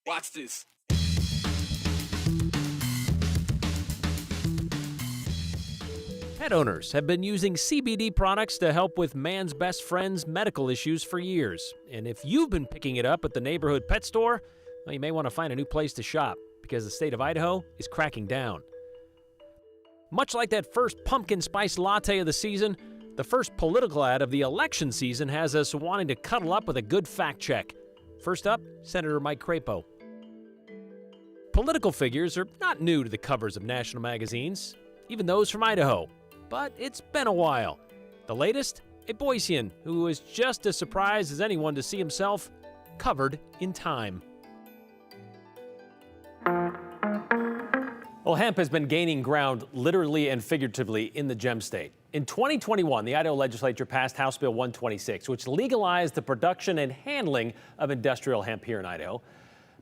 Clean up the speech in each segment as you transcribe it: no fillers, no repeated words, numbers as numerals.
Watch this. Pet owners have been using CBD products to help with man's best friend's medical issues for years. And if you've been picking it up at the neighborhood pet store, well, you may want to find a new place to shop because the state of Idaho is cracking down. Much like that first pumpkin spice latte of the season, the first political ad of the election season has us wanting to cuddle up with a good fact check. First up, Senator Mike Crapo. Political figures are not new to the covers of national magazines, even those from Idaho. But it's been a while. The latest, a Boisean who was just as surprised as anyone to see himself covered in Time. Well, hemp has been gaining ground literally and figuratively in the gem state. In 2021, the Idaho legislature passed House Bill 126, which legalized the production and handling of industrial hemp here in Idaho.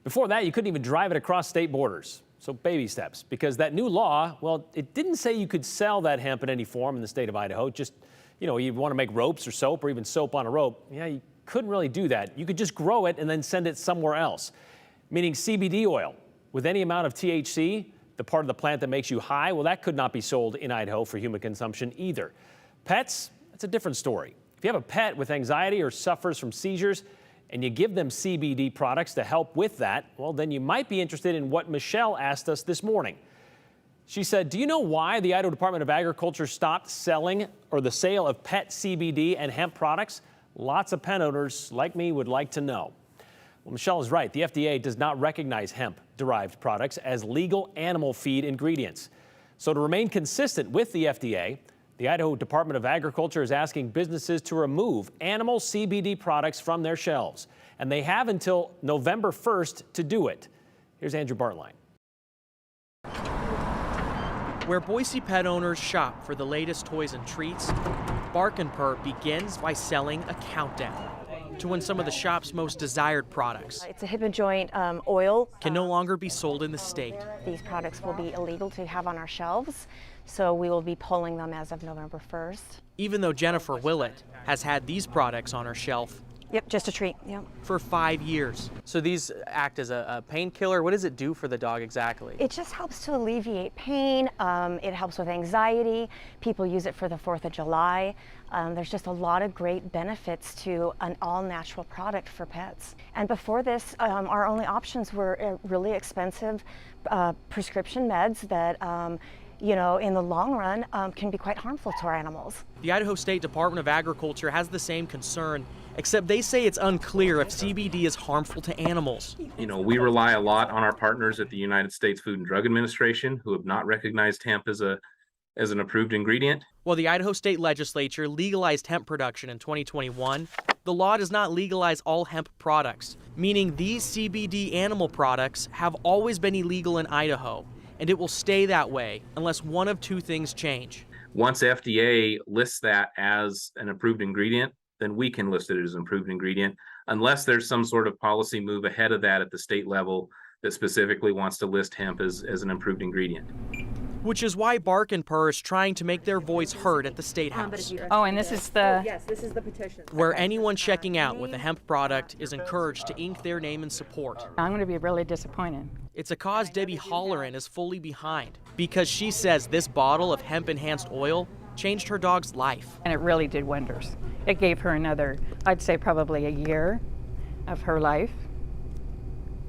Before that, you couldn't even drive it across state borders. So baby steps, because that new law, well, it didn't say you could sell that hemp in any form in the state of Idaho. Just, you want to make ropes or soap or even soap on a rope. Yeah, you couldn't really do that. You could just grow it and then send it somewhere else. Meaning CBD oil with any amount of THC, the part of the plant that makes you high, well, that could not be sold in Idaho for human consumption either. Pets, that's a different story. If you have a pet with anxiety or suffers from seizures, and you give them CBD products to help with that, well, then you might be interested in what Michelle asked us this morning. She said, do you know why the Idaho Department of Agriculture stopped selling or the sale of pet CBD and hemp products? Lots of pet owners like me would like to know. Well, Michelle is right. The FDA does not recognize hemp-derived products as legal animal feed ingredients. So to remain consistent with the FDA, the Idaho Department of Agriculture is asking businesses to remove animal CBD products from their shelves. And they have until November 1st to do it. Here's Andrew Bartline. Where Boise pet owners shop for the latest toys and treats, Bark & Purr begins by selling a countdown to when some of the shop's most desired products It's a hip and joint oil. can no longer be sold in the state. These products will be illegal to have on our shelves, so we will be pulling them as of November 1st. Even though Jennifer Willett has had these products on her shelf Yep, just a treat. Yep. for 5 years. So these act as a painkiller. What does it do for the dog exactly? It just helps to alleviate pain. It helps with anxiety. People use it for the 4th of July. There's just a lot of great benefits to an all-natural product for pets. And before this, our only options were really expensive prescription meds that in the long run can be quite harmful to our animals. The Idaho State Department of Agriculture has the same concern, except they say it's unclear if CBD is harmful to animals. We rely a lot on our partners at the United States Food and Drug Administration, who have not recognized hemp as an approved ingredient. While the Idaho State Legislature legalized hemp production in 2021, the law does not legalize all hemp products, meaning these CBD animal products have always been illegal in Idaho, and it will stay that way unless one of two things change. Once FDA lists that as an approved ingredient, then we can list it as an approved ingredient, unless there's some sort of policy move ahead of that at the state level that specifically wants to list hemp as an approved ingredient. Which is why Bark & Purr is trying to make their voice heard at the State House, Oh, and this is the... Yes, this is the petition. where anyone checking out with a hemp product is encouraged to ink their name in support. I'm going to be really disappointed. It's a cause Debbie Holleran is fully behind, because she says this bottle of hemp-enhanced oil changed her dog's life. And it really did wonders. It gave her another, I'd say probably a year of her life,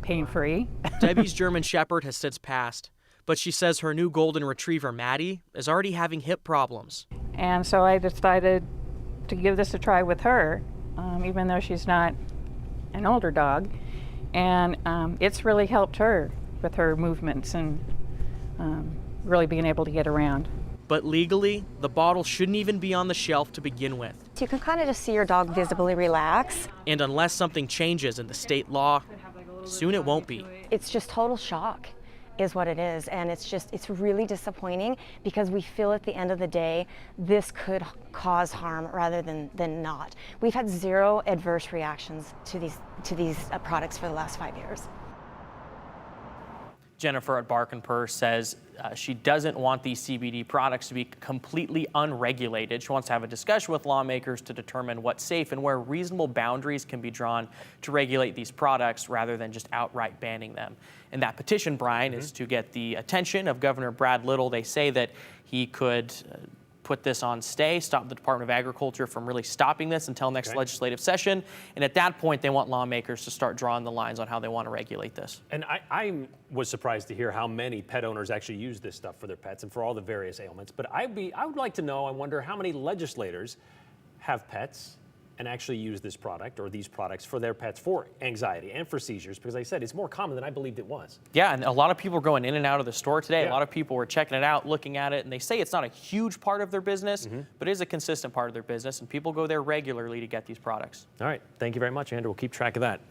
pain-free. Debbie's German Shepherd has since passed, but she says her new golden retriever, Maddie, is already having hip problems. And so I decided to give this a try with her, even though she's not an older dog. And it's really helped her with her movements and really being able to get around. But legally, the bottle shouldn't even be on the shelf to begin with. So you can kind of just see your dog visibly relax. And unless something changes in the state law, soon it won't be. It's just total shock is what it is, and it's really disappointing because we feel at the end of the day this could cause harm rather than not. We've had zero adverse reactions to these products for the last 5 years. Jennifer at Bark and Purse says she doesn't want these CBD products to be completely unregulated. She wants to have a discussion with lawmakers to determine what's safe and where reasonable boundaries can be drawn to regulate these products rather than just outright banning them. And that petition, Brian, is to get the attention of Governor Brad Little. They say that he could put this on stay, stop the Department of Agriculture from really stopping this until next legislative session. And at that point, they want lawmakers to start drawing the lines on how they want to regulate this. And I was surprised to hear how many pet owners actually use this stuff for their pets and for all the various ailments. But I would like to know, I wonder how many legislators have pets and actually use this product or these products for their pets for anxiety and for seizures, because like I said, it's more common than I believed it was. Yeah, and a lot of people are going in and out of the store today. Yeah. A lot of people were checking it out, looking at it, and they say it's not a huge part of their business, but it is a consistent part of their business, and people go there regularly to get these products. All right, thank you very much, Andrew. We'll keep track of that.